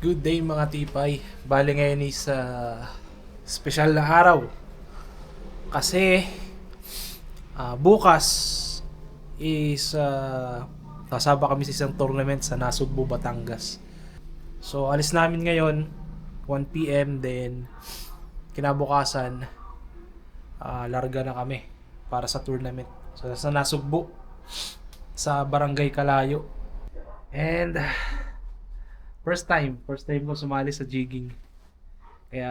Good day mga tipay. Bali ngayon is special na araw. Kasi bukas is sasaba kami sa isang tournament sa Nasugbu, Batangas. So alis namin ngayon 1 PM, then kinabukasan larga na kami para sa tournament. So sa Nasugbu, sa Barangay Kalayo. And first time ko sumali sa jigging. Kaya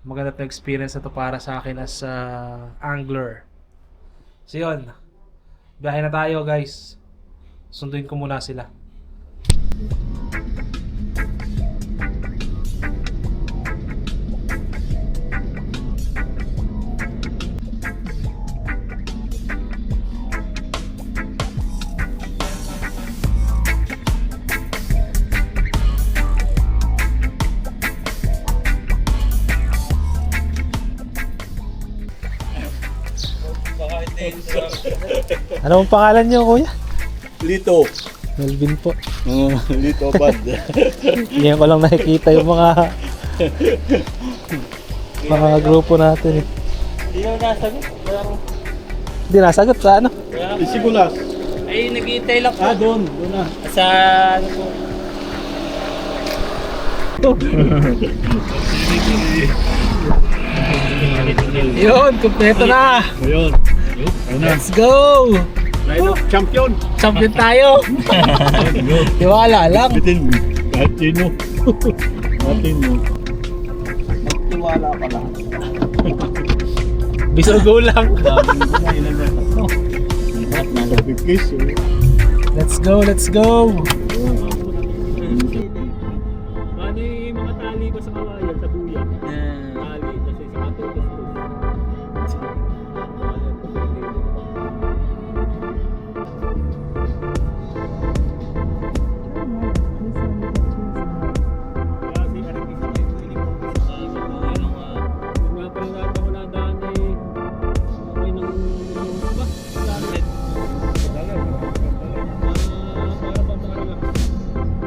maganda 'tong experience na to para sa akin as angler. So yun, biyahe na tayo guys. Sunduin ko muna sila. Ano ang pangalan niyo, kuya? Lito. Melvin po. Lito bad. Ngayon ko lang nakikita yung mga grupo natin. Hindi ako nasagot. Hindi nasagot sa ano? Isigulas. Ay, nag-iintay lang po. Doon na. Sa ano po. Yun, kumpleto na. Ayun. Let's go! Champion. Champion tayo! Tiwala lang. Bitin. Kahit sino. Natin mo. Magtiwala ka lang. Bisugo lang. Let's go, let's go! Ano yung mga tali ko sa kawayan, sa buya? Tali, kasi sa katutos ko.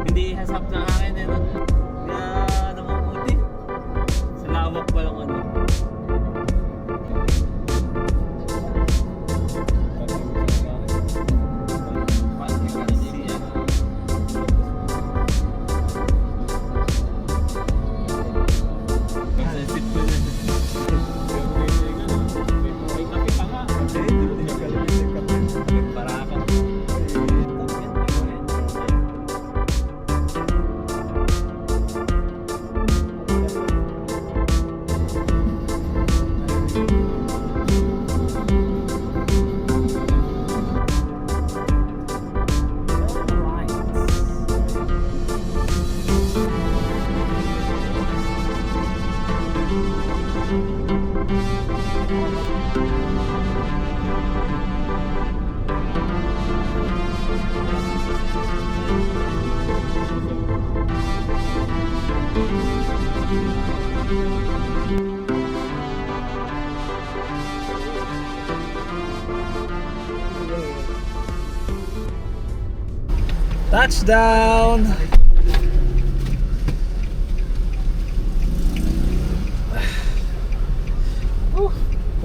Hindi hasap sa akin eh. Kaya namamuti. Sa lawak pa lang ano. Touchdown!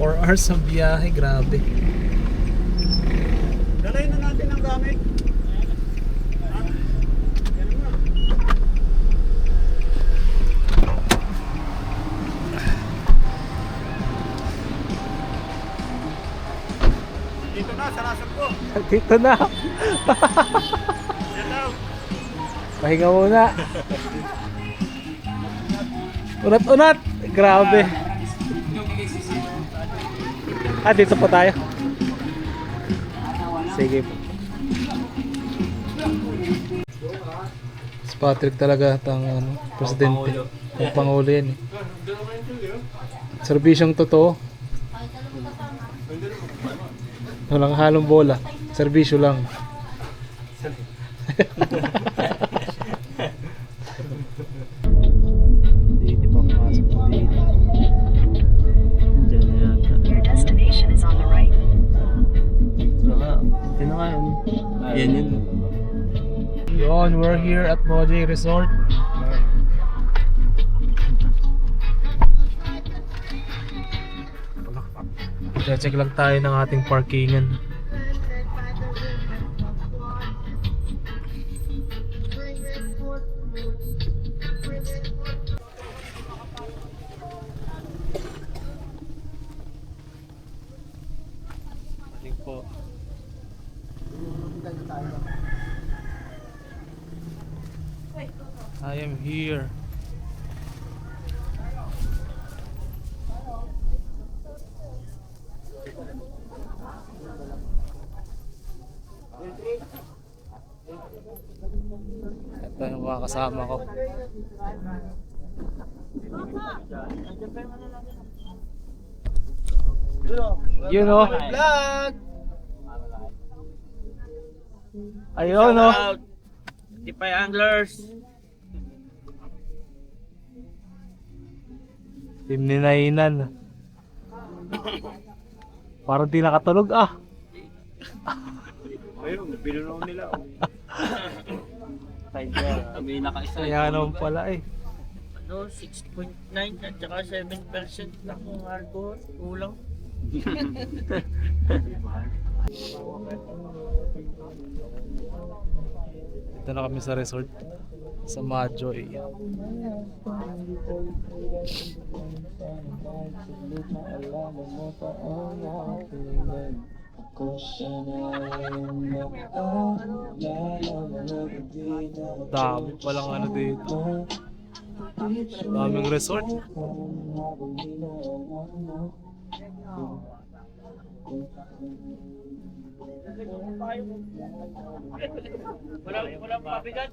4 hours ang biyahe, grabe. Dalay na natin ang gamit. Dito na, sarasap ko. Dito na. Pahinga muna. Unat-unat. Grabe. Dito po tayo. Sige po. Si Patrick talaga ang presidente. Ang pangulo yan eh. Serbisyong totoo. Walang halong bola. Serbisyo lang. Dito pa pasok dito. Diyan na yata. Your destination is on the right. Ito nga. Ito na nga yun. Yan yun. Yun. everyone, we're here at Moji Resort. Check lang tayo ng ating parkingan. Balik po. I am here. Ito yung mga kasama ko. Yun o. Ayun o. Tipay Anglers. Team ni Nainan. Parang di nakatulog ah. Ayun, binunaw nila. Kami nakaisa. Kaya naman pala eh. Ano, 6.9 at saka 7% lang ang alcohol. Kulang. Dito na kami sa resort sa Majoy. Dami palang ano dito. Daming resort. Walang pabigat.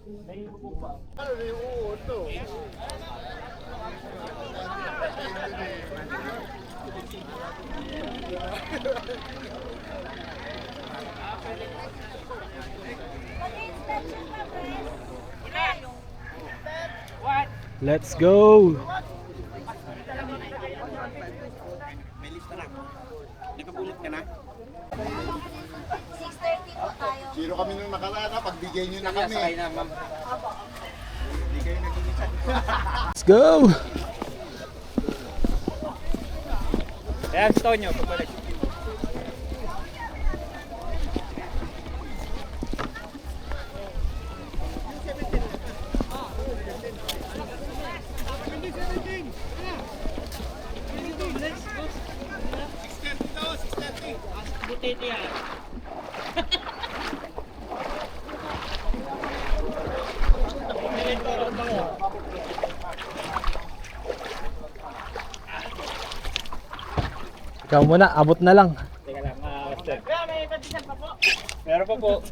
Let's go! Zero kami nung nakaraan, pagbigay nyo na kami. Let's go! Ayan, stone nyo. Pagbalik. Butete yan. Ikaw muna, abot na lang. Teka lang, master. Meron pa po.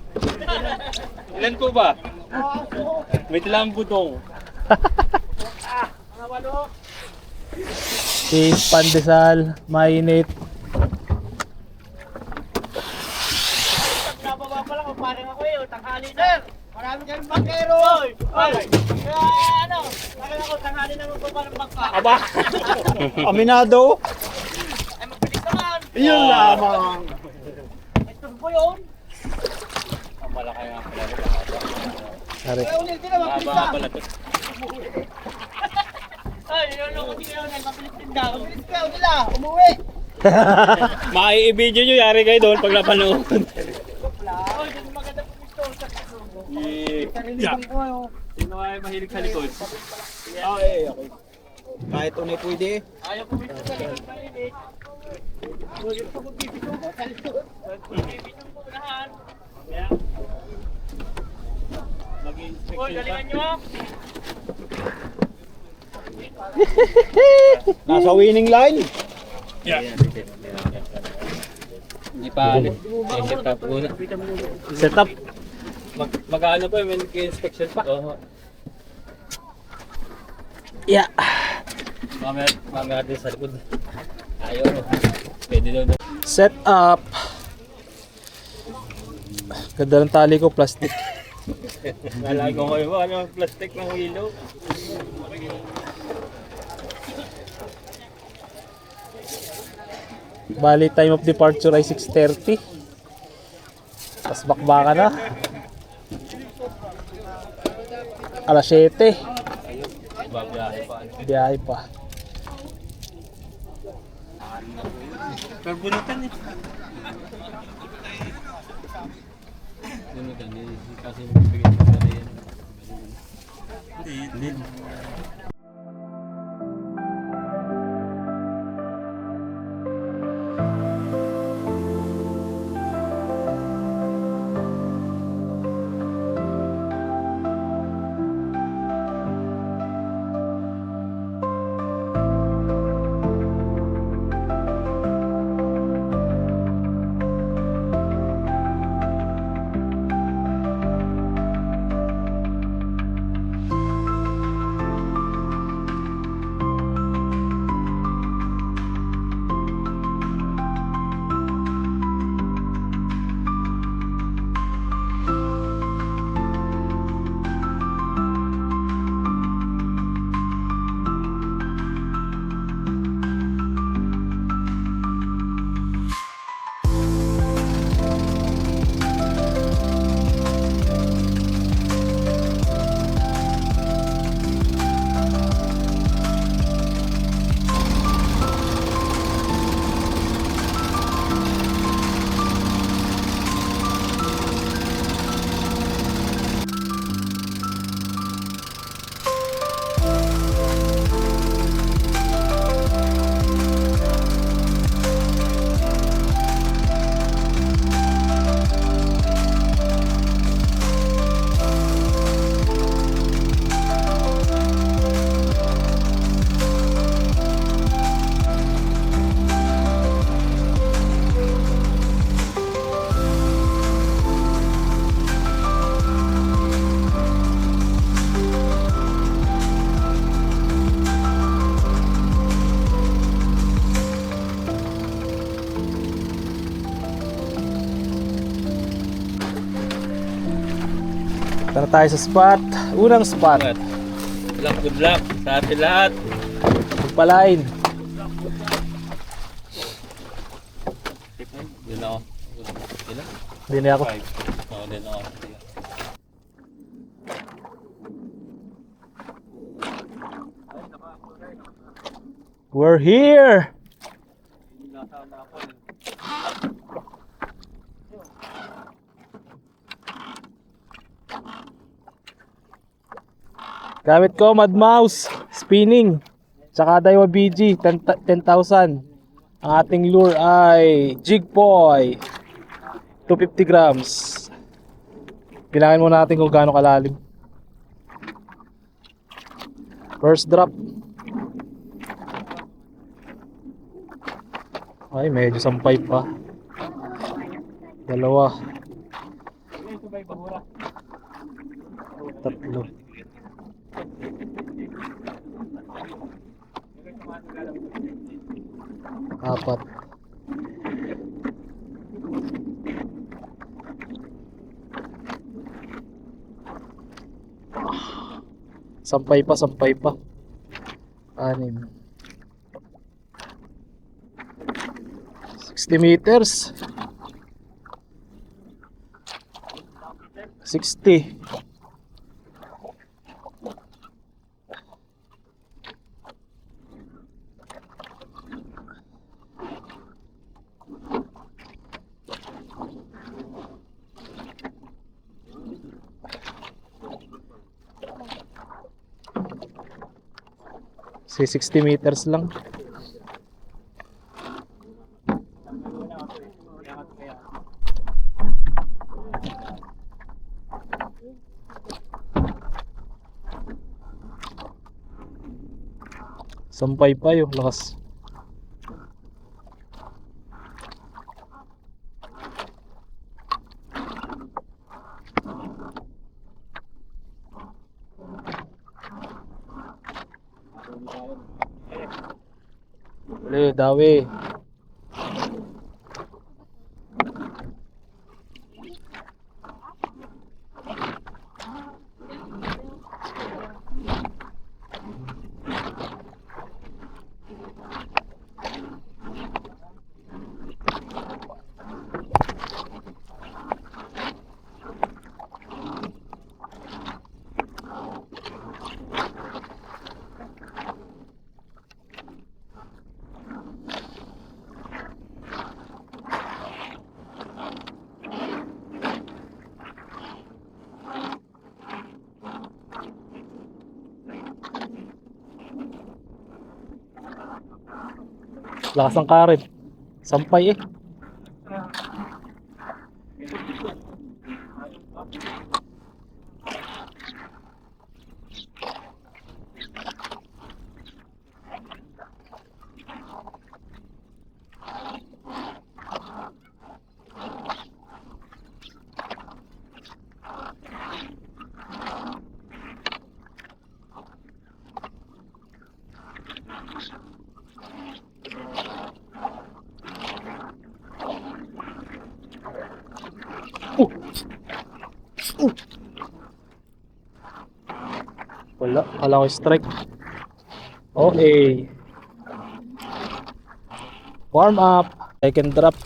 Ilan po ba? Wait lang budong. Cheese, pandesal, mainit. Nababa pa lang, parang ako eh. Tanghali na. Marami kang bakero. Oy! Kaya ano, nakala ko tanghali na mo pa ng bangka. Aba! Aminado? Ay, magbilis naman. Yun lamang. Ito po yun. Ang malaki nga pala. Sorry. Kaya ulit din na, mabilis na. Ay, yun ako din yun. Mabilis din daw. Mabilis ka, nila. Umuwi. Mai-video nyo, yari kayo doon pag napanood. Oy, dito maganda po ito. Sino ay mahilig sa likod? Okay. Kahit unay pwede. Ayaw po ito sa likod mahilig. Uy, ito po bibito ko sa likod. Bibito po unahan. Kaya. Uy, galingan nyo ah. Nasa winning line. Hindi pa set up muna. Set up. Mag-ano pa, may inspection pa. Oo. Yeah. Mamaya din sa likod. Ayaw. Pwede daw na. Set up. Ganda ng tali ko, plastic. Nalago ko yung ano, plastic ng hilo. Bali, time of departure ay 6:30. Tapos bakbaka na. Alas 7. Babiyahe pa. Biyahe pa. Pero bunutan eh. Bunutan eh. Kasi bigyan ko na rin. Hindi. Tara tayo sa spot. Unang spot. Good luck sa atin lahat. Pagpalain. Yun ako. Ilan? Hindi na ako. 5. Oo, din ako. We're here! Gamit ko Mad Mouse, spinning, tsaka Daiwa BG, 10,000. Ang ating lure ay Jig Boy, 250 grams. Bilangin muna natin kung gaano kalalim. First drop. Ay, medyo sampay pa. Dalawa. Tatlo. Apat. Sampay pa, sampay pa. 6. 60 meters. 60. Si 60 meters lang. Sampay pa yung lakas. Uli, dawi. Lakas ng karet. Sampay eh. Wala, kala ko strike. Okay. Warm up. Second drop.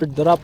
Third drop.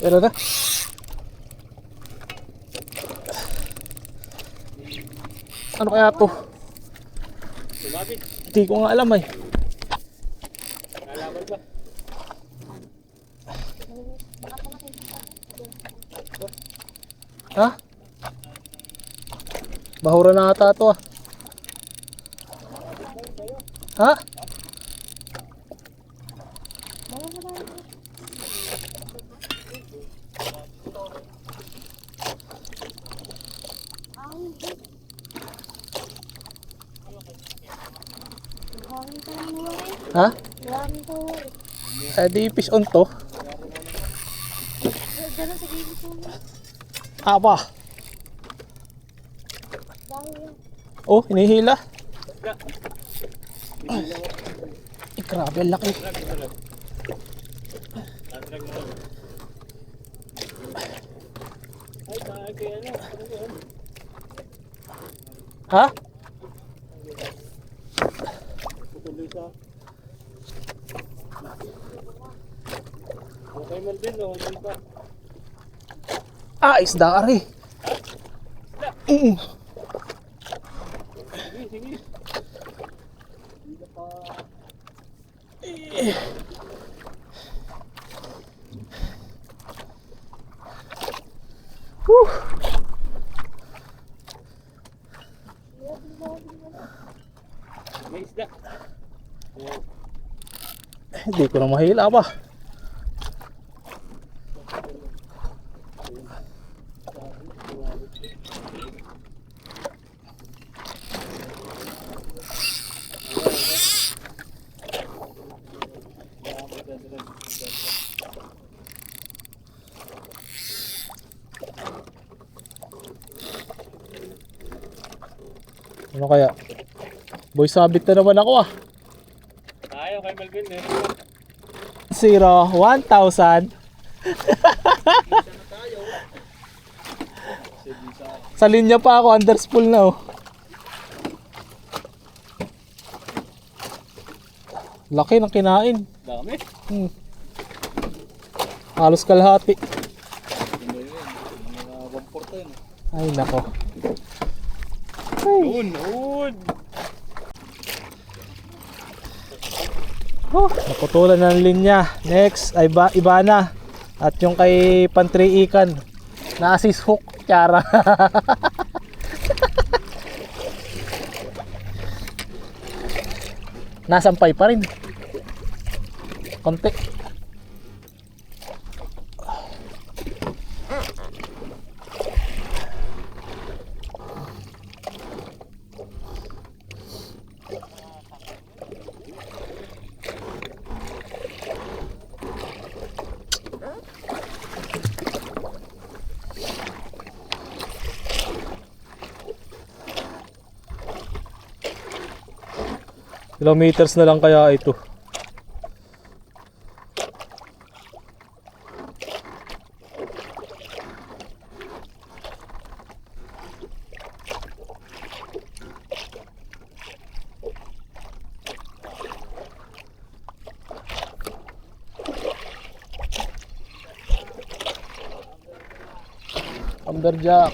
Pero na. Ano kaya to? Sumabit. Hindi ko nga alam eh. Nalaman ba? Ha? Bahura na ata to ah. Ha? Ha? Eh di fish on to. Apa? Oh, hinihila. Eh, grabe, ang laki. Ay, tayo kaya ano? Ha? Tutuloy sa... Okay, Melvin, no? Hindi pa. Ah, isda ari. Sige, sige. Whew. May isda. Hindi ko na mahila pa. Ano kaya? Boy, sabit na naman ako ah. Tayo kay Melvin, eh. 0, 1,000. Sa linya pa ako, underspool na oh. Laki ng kinain. Dami. Halos kalahati. Hindi yun. Mga bampor to yun. Ay nako. Yun, yun. Oh, naputulan ng linya. Next ay iba na. At yung kay Pantry Ikan na assist hook. Tiara. Nasampay pa rin. Konti. Kilometers na lang kaya ito. Lumberjack.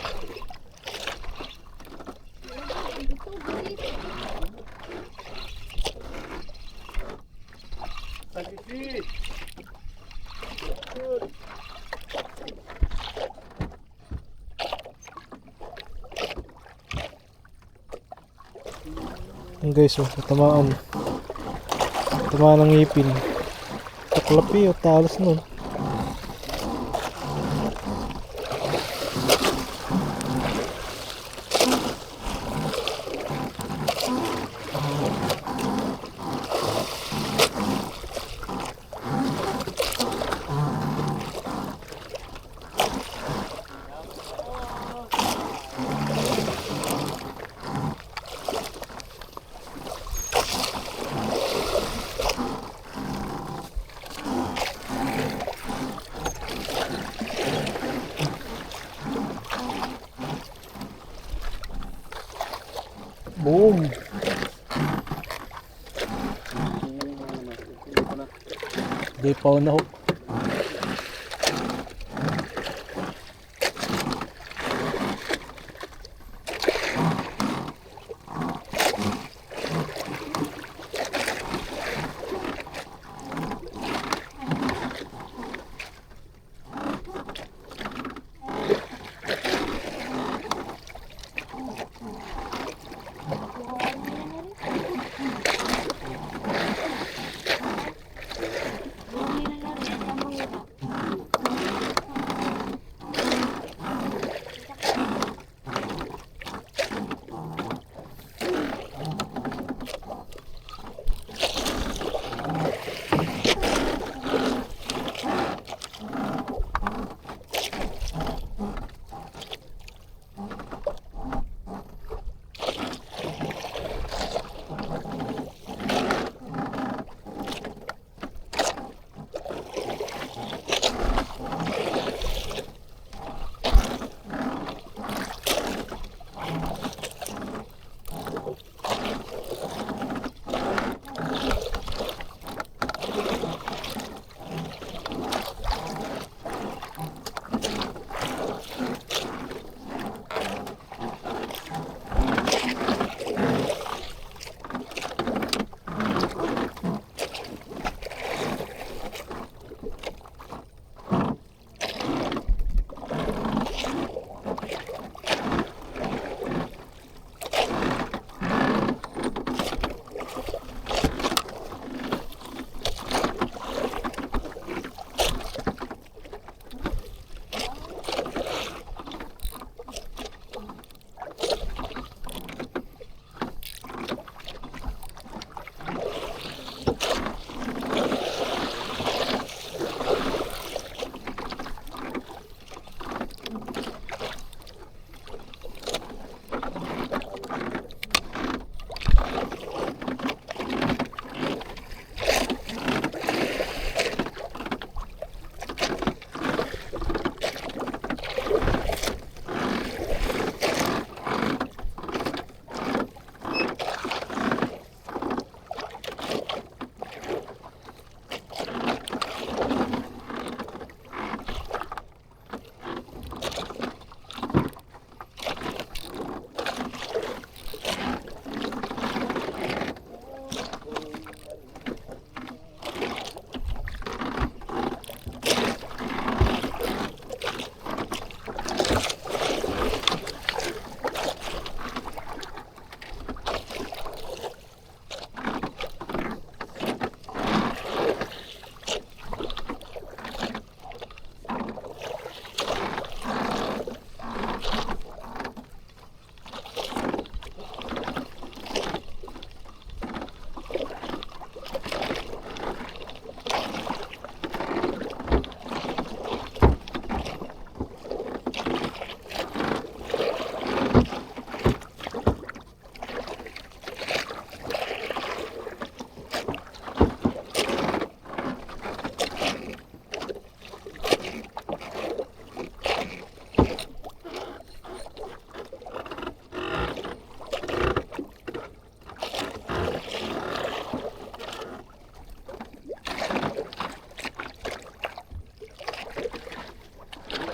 Ang guys, oh, tamaan. Tamaan ng ngipin. Taklapi, o talas nun. Boom! Di pa na hook.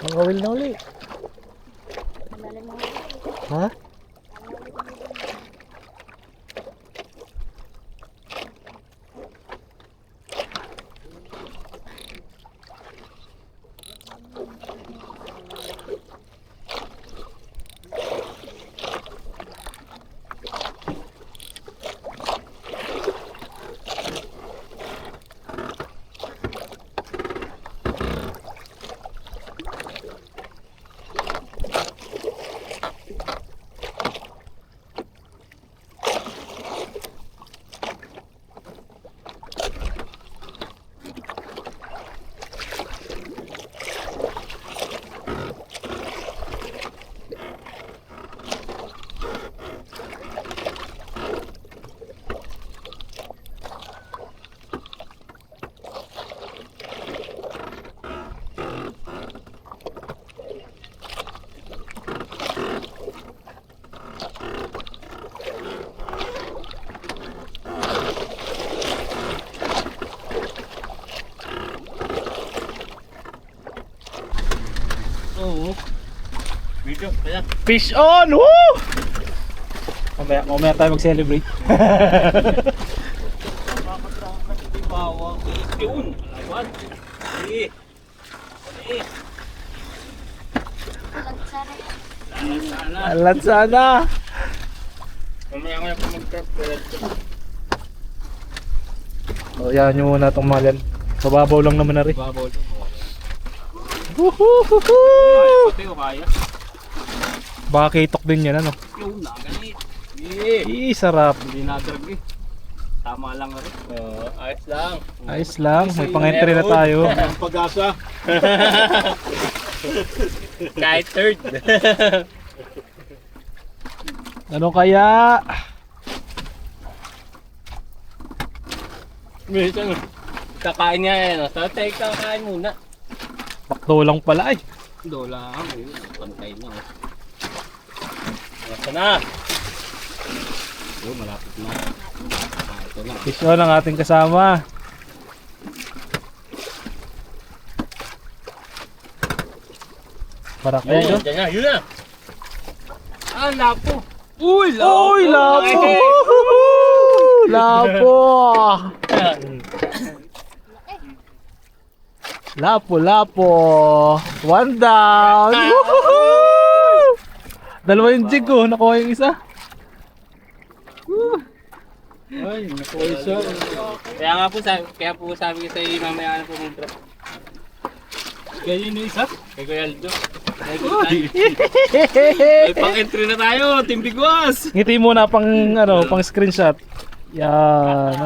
Ang kawil na uli. Ha? Oo. Video, kaya. Fish on! Woo! Mamaya tayo mag-celebrate. Bawang. Yun. Alawan. Eh. Eh. Sana. Alat sana! Mamaya nga pa mag-trap. O, yan nyo muna itong mga yan. Kababaw lang naman na rin. Babaw to. Woohoo! Pati o kaya. Baka kitok din yan, ano? Yun, naganit. Eh. Sarap. Hindi nadrag eh. Tama lang rin. Ayos lang. Ayos lang, may pang-entry na tayo. Ang pag-asa. Kahit third. Ano kaya? Minsan, kakain nga yan. So, take kakain muna. Bakto lang pala ay. Dola lang. Pantay na. Nasa na. Yo, malapit na. Ito na. Fish on ang ating kasama. Parak Yun, ko. dyan na. Yun na. Ah, lapo. Uy, lapo. Uy, lapo! Lapo! Lapo. One down. Woohoo! Dalawa yung jig ko, nakuha yung isa. Ay, naku isa. Kaya po sabi ko sa iyo mamaya na po mag-drop. Kaya yun yung isa? Kay Kuya Aldo. May pang-entry na tayo, Team Bigwas! Ngiti muna pang pang screenshot. Yan.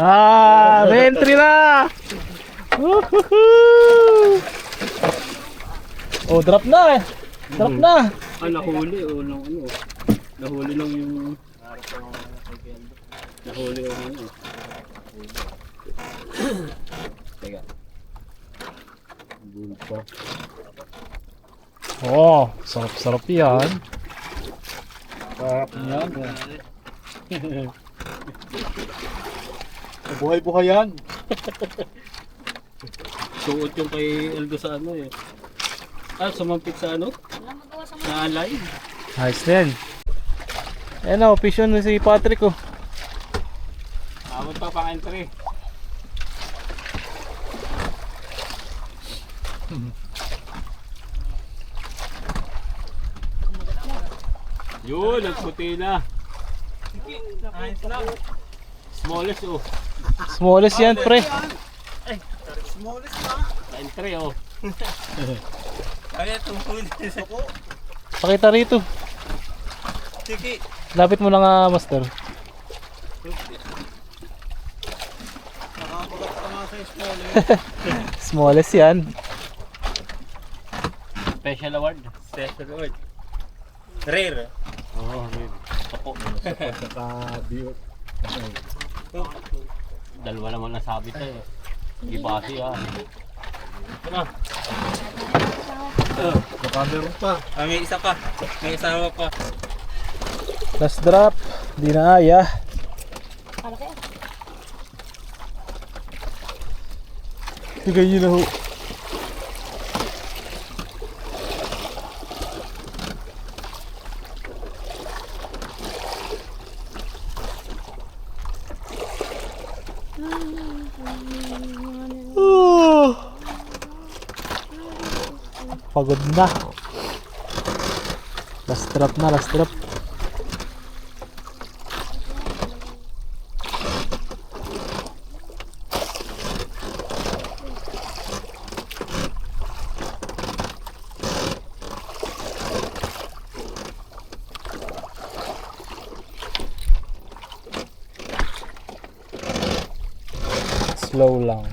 May entry na. Woohoo! Oh, drop na eh. Drop na. Ah, nahuli o nung ano. Nahuli lang yung... Nahuli yung ano. Teka. Bulpa. Oh, sarap-sarap yan. Sarap niyan. Buhay-buhay yan. Suot yung kay Aldo sa ano eh. Ah, sumampit sa ano? Sa alay. Nice din. Ayan o, fish on na si Patrick oh. Abot pa pang-entry. Yun, nagputi na. Ayos lang. Smallest oh. Smallest yan pre. Entry oh. Kaya tungkol sa ko. Pakita rito. Sige. Lapit mo na nga master. Smallest yan. Special award. Special award. Rare. Oo, yun. Ako. Saka-biot. Dalawa naman nasabi tayo. Ibasi ah. Ito na. Saka meron pa. Ah, may isa pa. May isa pa. Last drop. Di na aya. Tigay nyo na ho. Pagod na. Last drop na, last drop. Slow lang.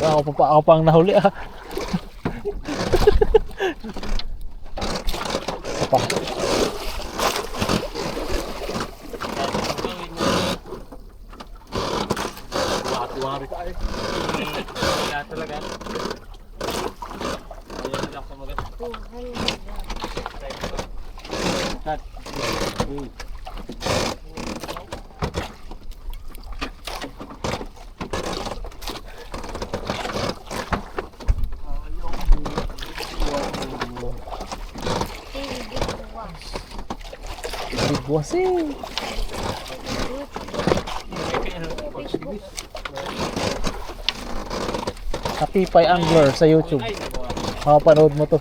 Ako pa ang nahuli ah. Apa? Wari ka eh. Wala talaga. Ayun lang kumagat. Cut. Big boss eh. Kapipay Angler sa YouTube. Makapanood mo to.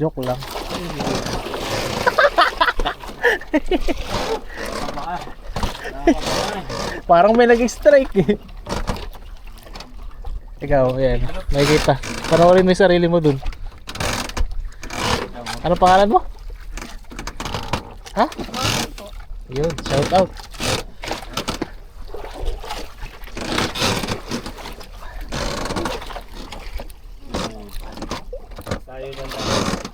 Joke lang. Parang may nag-strike eh. Ikaw, yan. May kita. Panoorin mo yung sarili mo dun. Ano pangalan mo? Ha? Yun, shout out. Tayo lang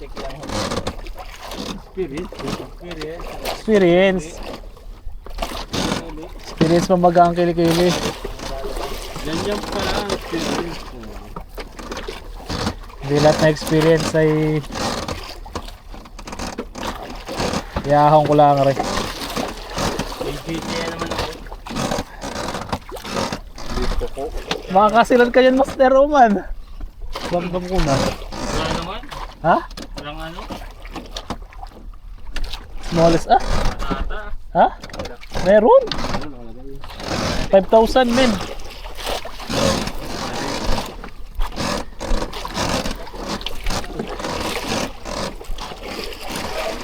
tik lang. Experience. Experience mamaga ang kilikili. Ganyan pala ang experience ko. Hindi lahat na experience ay yahong ko lang rin. BBT naman ako. Makakasilan ka yan, Master Roman. Bambam ko na. Wala naman. Ha? Walang ano. Smallest ah? Ata. Ha? Meron? 5,000 men.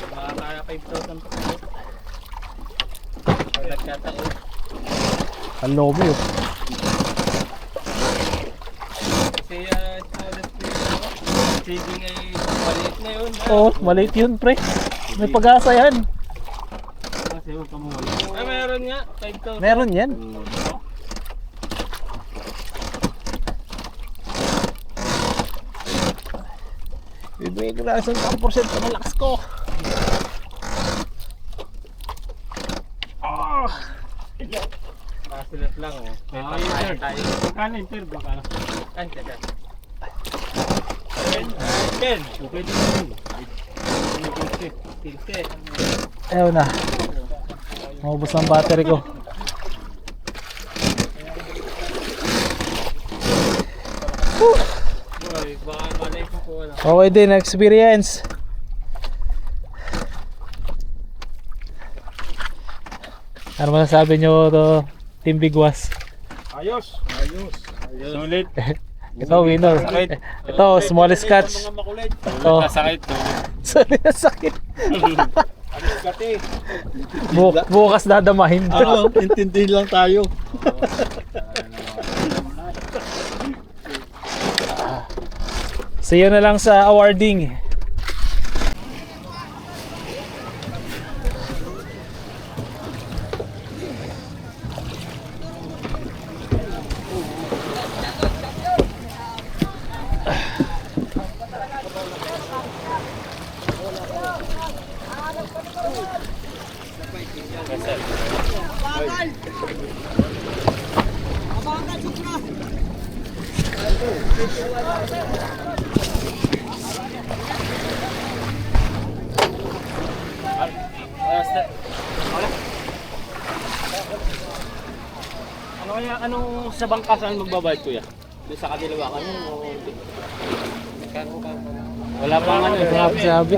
Makakaya 5,000 pa. Pag nagkataon. Ang lobo yun. Kasi trading ay maliit na yun. Oo, maliit yun pre. May pag-asa yan. Kasi huwag ka mawala. Ay meron nga. 5,000. Meron yan. Bibigay ko lang sa 1% ng lakas ko. Masilat lang oh. May pagkain tayo. Kano yung turbo ka? Ay, teka. 10. Okay din yun. 50. Ayaw na. Maubos ang battery ko. Boy, baka malay ko po wala. Okay din, experience. Ano masasabi nyo to Team Bigwas? Ayos. Sulit. Ito winner. Ito smallest catch. Mga makulit. Ito Masakit. sulit na sakit. Bukas dadamahin. Ano, intindihin lang tayo. See you na lang sa awarding. Ano kaya, anong sa bangkasan magbabayad kuya? Doon sa kadilawakan yun o hindi? Wala pa ano eh. Sabi.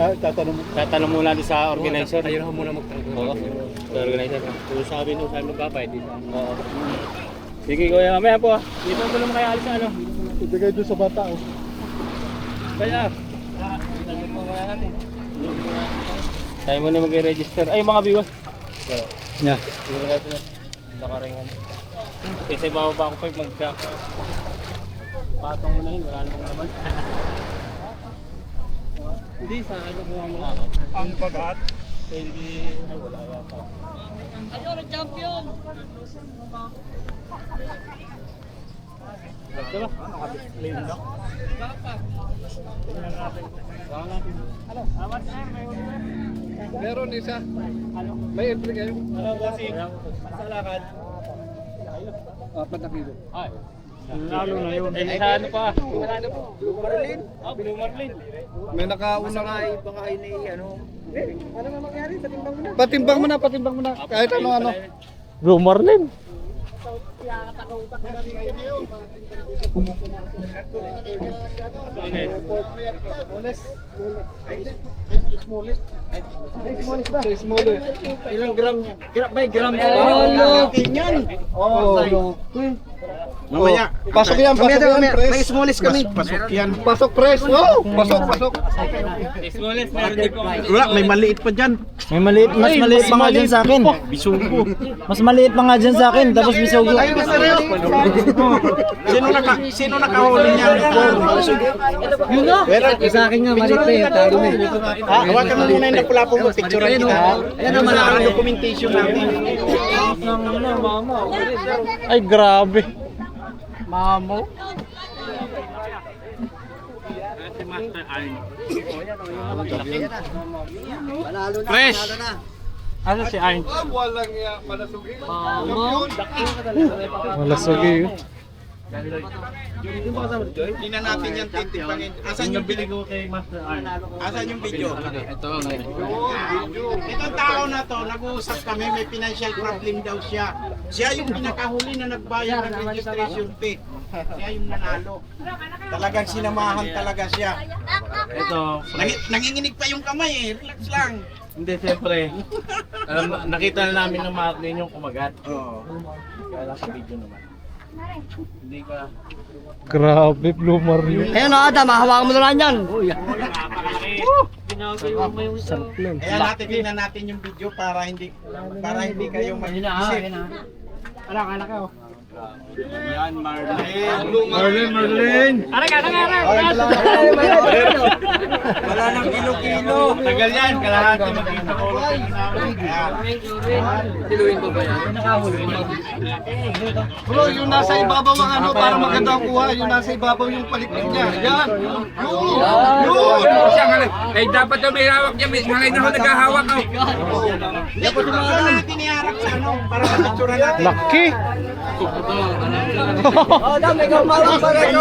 Tatanong muna doon sa organizer. Ayun ako muna magtanong. Oo. Sa organizer. Kung sabi nung saan magbabayad dito. Oo. Sige kuya, mamaya po ah. Dito ko lang kaya alis na ano. Ibigay doon sa bata. Oh. Kaya. Tayo muna mag-register. Ay mga viewers. Yeah. Nakaringan. Kasi bababa ako pa magka. Patong mo na yun, wala namang naman. Hindi, sa ano mo mo. Ang bagat. Hindi, wala yata. Ayun, champion! Diba? Nakadisplay na. Meron isa. May entry kayo. Sa lakad. 4 na kilo. Ay. Lalo na yun. Eh, sa ano pa? Blue Marlin. Ah, Blue Marlin. May nakauna nga baka ini ano. Ano na mangyari? Patimbang mo na. Patimbang mo na. Kahit ano. Blue Marlin. Smallest. Ilang gram? May gram ba? Mamaya. Pasok yan. Pasok yan. May smallest kami. Pasok yan. Pasok press. Oh, pasok. Smallest, meron din po. Wala, may maliit pa dyan. May maliit, mas maliit pa nga dyan sa akin. Bisugo. Mas maliit pa nga dyan sa akin, tapos bisugo. Ay, sino nakahuli niya? Yun na! Sa akin nga, maliit pa yung talo na eh. Hawakan mo muna yung napula po mo. Picturean kita. Ayan ang malaking documentation natin. Ay, grabe. Mamo. Fresh! Ano si Arn? Walang malasugi. Malasugi. Hindi na natin yan titipangin. Asan yung video? Kay Master Arn. Asan yung video? Ito, Itong tao na to, nag-uusap kami, may financial problem daw siya. Siya yung pinakahuli na nagbayad ng registration fee. Siya yung nanalo. Talagang sinamahan talaga siya. Ito. Nanginginig pa yung kamay eh. Relax lang. Hindi, siyempre. Nakita na namin ng Marlin yung kumagat. Oo. Kaya sa video naman. Hindi ka. Grabe, Blue Marlin. Ayun na Adam, hawakan mo na lang yan. Kaya natin tingnan natin yung video para hindi kayo mag-isip. Yan, Marlin. Wala nang kilo-kilo. Tagal yan. Kalahati magkita ko. Siluin ko ba yan? Bro, yung nasa ibabaw ang ano para maganda ang kuha, yung nasa ibabaw yung palikpik niya. Yan. Yun. Eh dapat daw may hawak niya, ngayon ako naghahawak ako. Dapat yung mga natin iharap sa ano para ma-picture natin. Laki. Oh, Adam, ikaw mawag pa rin.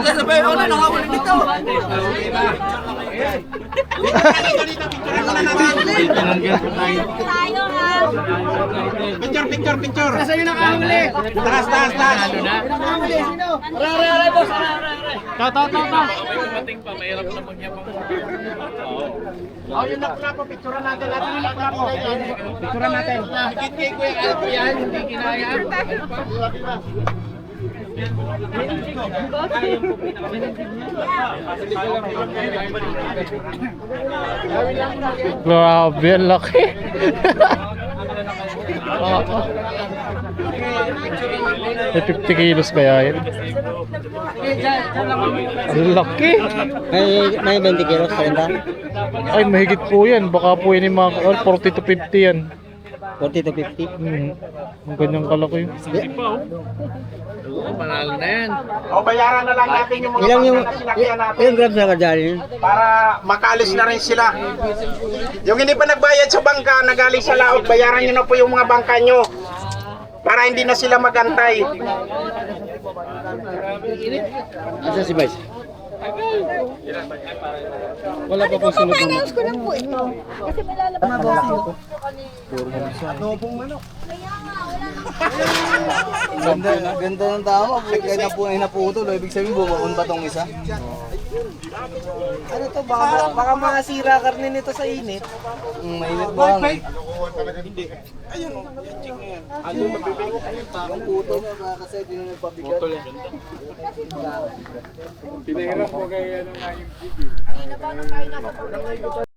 Sabay ako na nakawala dito. Dito, picture na natin. Picture. Nasa yung nakahuli. Taas. Oh, yung naklapo, picturean natin yung naklapo. Picturean natin. Higit kay Kuya Alpo yan, hindi kinaya. Grabe, ang laki. May 50 kilos kaya yun. Ang laki. May 20 kilos pa rin ba? Ay, mahigit po yan. Baka po yun yung mga 40 to 50 yan. 40 to 50? Ang ganyang kalaki. O bayaran na lang natin yung mga Ilang yung, bangka na sinakyan natin ilang grams na kadali yun? para makaalis na rin sila. Yung hindi pa nagbayad sa bangka na galing sa laot, bayaran nyo na po yung mga bangka nyo para hindi na sila magantay. Asa si Vice? Wala pa po sunod na. ko lang po ito. Kasi malalabas ako. Ganda ng tao. Kaya na po ay naputol. Ibig sabihin bumaon ba tong isa? Ano to? Baka masira karne nito sa init. Mainit ba? Yung puto na kasi hindi na nagpabigat. Putol yan. Pinahirap ko kay ano nga yung